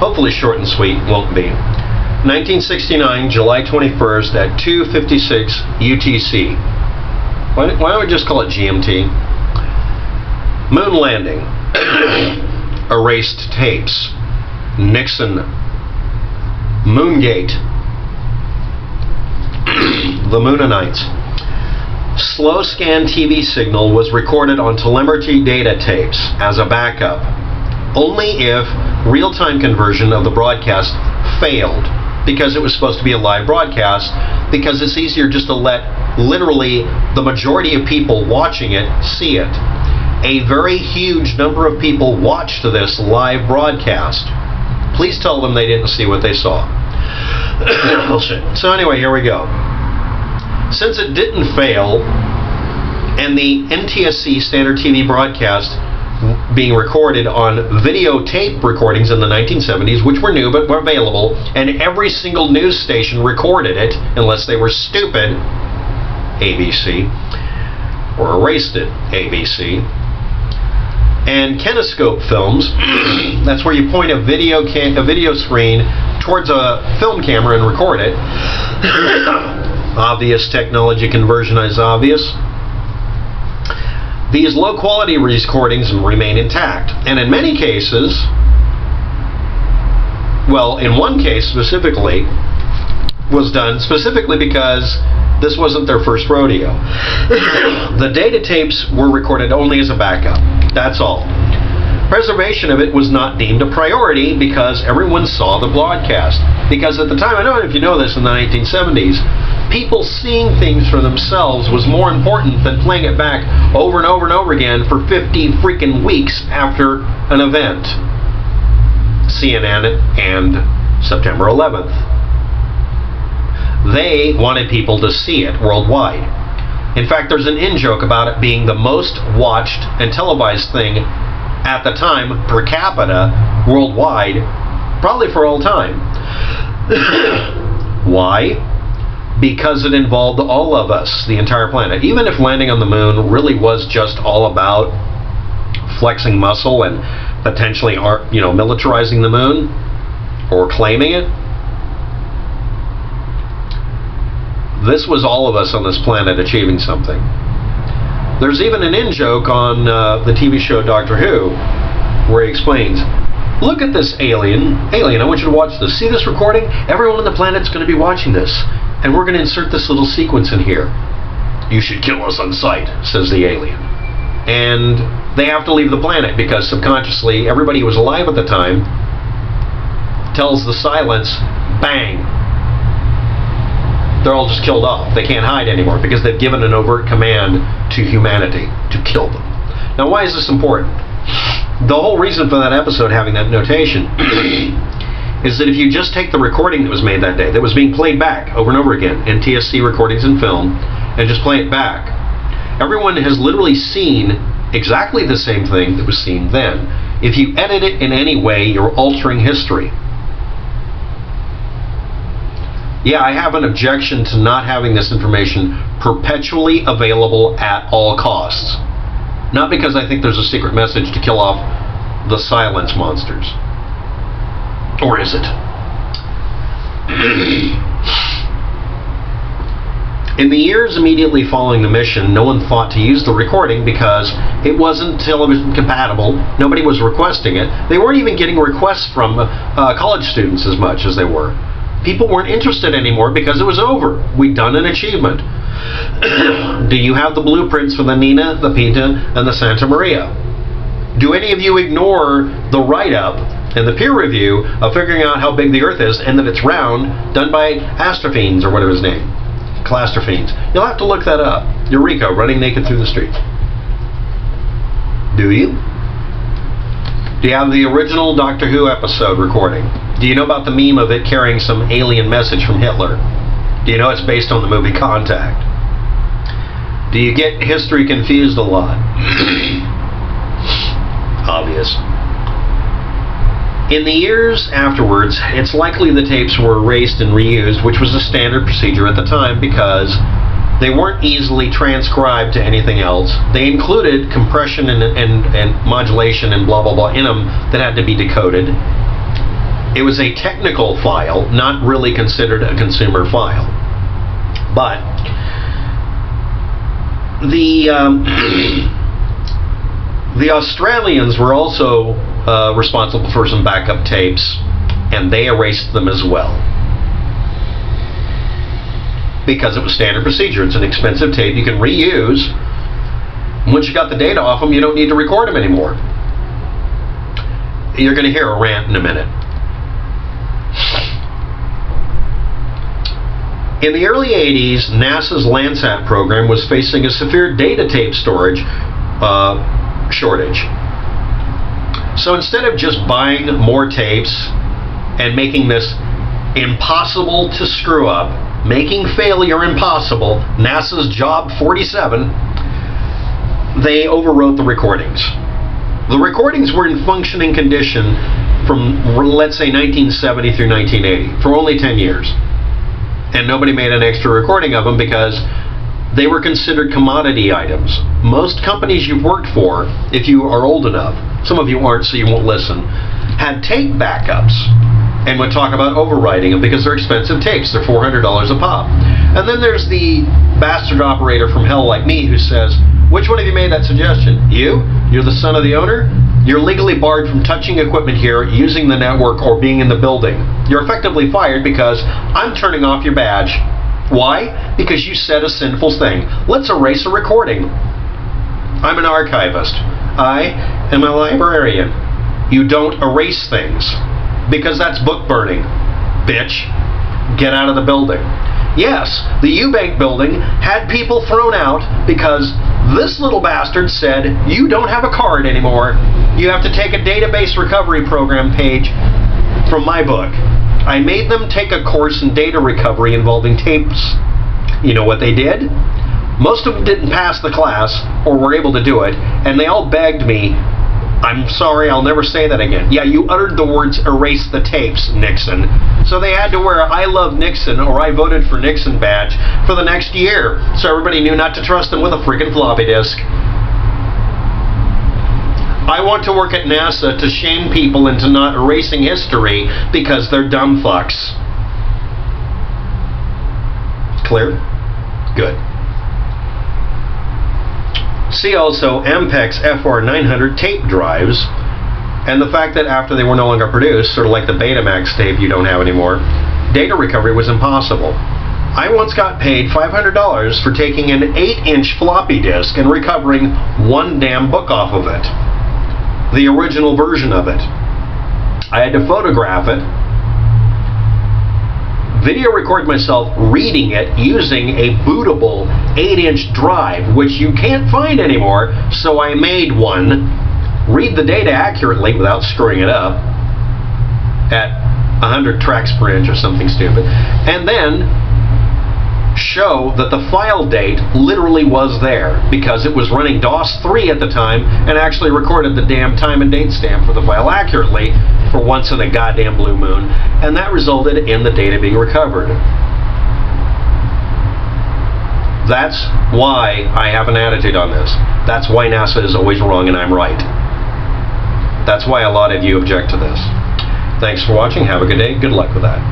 Hopefully short and sweet, won't be. 1969, July 21st at 2:56 UTC. Why don't we just call it GMT? Moon landing. Erased tapes. Nixon. Moongate. The Moonanites. Slow scan TV signal was recorded on telemetry data tapes as a backup, only if real-time conversion of the broadcast failed, because it was supposed to be a live broadcast, because it's easier just to let literally the majority of people watching it see it. A very huge number of people watched this live broadcast. Please tell them they didn't see what they saw. Bullshit. So anyway, here we go. Since it didn't fail, and the NTSC standard TV broadcast being recorded on videotape recordings in the 1970s, which were new but were available, and every single news station recorded it, unless they were stupid, ABC, or erased it, ABC. And kinescope films, that's where you point a video screen towards a film camera and record it. Obvious technology conversion is obvious. These low-quality recordings remain intact, and in many cases, well, in one case specifically, was done specifically because this wasn't their first rodeo. The data tapes were recorded only as a backup. That's all. Preservation of it was not deemed a priority because everyone saw the broadcast. Because at the time, I don't know if you know this, in the 1970s, people seeing things for themselves was more important than playing it back over and over and over again for 50 freaking weeks after an event. CNN and September 11th. They wanted people to see it worldwide. In fact, there's an in-joke about it being the most watched and televised thing at the time per capita worldwide, probably for all time. Why? Because it involved all of us, the entire planet. Even if landing on the moon really was just all about flexing muscle and potentially, militarizing the moon or claiming it, this was all of us on this planet achieving something. There's even an in-joke on the TV show Doctor Who, where he explains, look at this alien, I want you to watch this. See this recording? Everyone on the planet's going to be watching this. And we're going to insert this little sequence in here. You should kill us on sight, says the alien. And they have to leave the planet because subconsciously, everybody who was alive at the time tells the silence, bang. They're all just killed off. They can't hide anymore because they've given an overt command to humanity to kill them. Now, why is this important? The whole reason for that episode having that notation is that if you just take the recording that was made that day, that was being played back over and over again, NTSC recordings and film, and just play it back, everyone has literally seen exactly the same thing that was seen then. If you edit it in any way, you're altering history. Yeah, I have an objection to not having this information perpetually available at all costs. Not because I think there's a secret message to kill off the silence monsters. Or is it? In the years immediately following the mission, no one thought to use the recording because it wasn't television compatible. Nobody was requesting it. They weren't even getting requests from college students as much as they were. People weren't interested anymore because it was over. We'd done an achievement. Do you have the blueprints for the Nina, the Pinta, and the Santa Maria? Do any of you ignore the write-up and the peer review of figuring out how big the Earth is and that it's round, done by Astrofenes, or whatever his name, Clastrofenes? You'll have to look that up. Eureka, running naked through the streets. Do you? Do you have the original Doctor Who episode recording? Do you know about the meme of it carrying some alien message from Hitler? Do you know it's based on the movie Contact? Do you get history confused a lot? Obvious. In the years afterwards, it's likely the tapes were erased and reused, which was a standard procedure at the time because they weren't easily transcribed to anything else. They included compression and modulation and blah, blah, blah in them that had to be decoded. It was a technical file, not really considered a consumer file. But the Australians were also responsible for some backup tapes, and they erased them as well. Because it was standard procedure. It's an expensive tape you can reuse. Once you got the data off them, you don't need to record them anymore. You're going to hear a rant in a minute. In the early 80s, NASA's Landsat program was facing a severe data tape storage shortage. So instead of just buying more tapes and making this impossible to screw up, making failure impossible, NASA's Job 47, they overwrote the recordings. The recordings were in functioning condition from, let's say, 1970 through 1980, for only 10 years. And nobody made an extra recording of them because they were considered commodity items. Most companies you've worked for, if you are old enough, some of you aren't so you won't listen, had tape backups and would talk about overwriting them because they're expensive tapes. They're $400 a pop. And then there's the bastard operator from hell like me who says, which one of you made that suggestion? You? You're the son of the owner? You're legally barred from touching equipment here, using the network, or being in the building. You're effectively fired because I'm turning off your badge. Why? Because you said a sinful thing. Let's erase a recording. I'm an archivist. I am a librarian. You don't erase things. Because that's book burning. Bitch. Get out of the building. Yes, the Eubank building had people thrown out because this little bastard said, you don't have a card anymore. You have to take a database recovery program page from my book. I made them take a course in data recovery involving tapes. You know what they did? Most of them didn't pass the class or were able to do it, and they all begged me, I'm sorry, I'll never say that again. Yeah, you uttered the words erase the tapes, Nixon. So they had to wear a I love Nixon or I voted for Nixon badge for the next year. So everybody knew not to trust them with a freaking floppy disk. I want to work at NASA to shame people into not erasing history because they're dumb fucks. Clear? Good. See also Ampex FR900 tape drives, and the fact that after they were no longer produced, sort of like the Betamax tape you don't have anymore, data recovery was impossible. I once got paid $500 for taking an 8-inch floppy disk and recovering one damn book off of it. The original version of it. I had to photograph it, video record myself reading it using a bootable 8-inch drive, which you can't find anymore, so I made one, read the data accurately without screwing it up at 100 tracks per inch or something stupid, and then show that the file date literally was there because it was running DOS 3 at the time and actually recorded the damn time and date stamp for the file accurately for once in a goddamn blue moon, and that resulted in the data being recovered. That's why I have an attitude on this. That's why NASA is always wrong and I'm right. That's why a lot of you object to this. Thanks for watching. Have a good day. Good luck with that.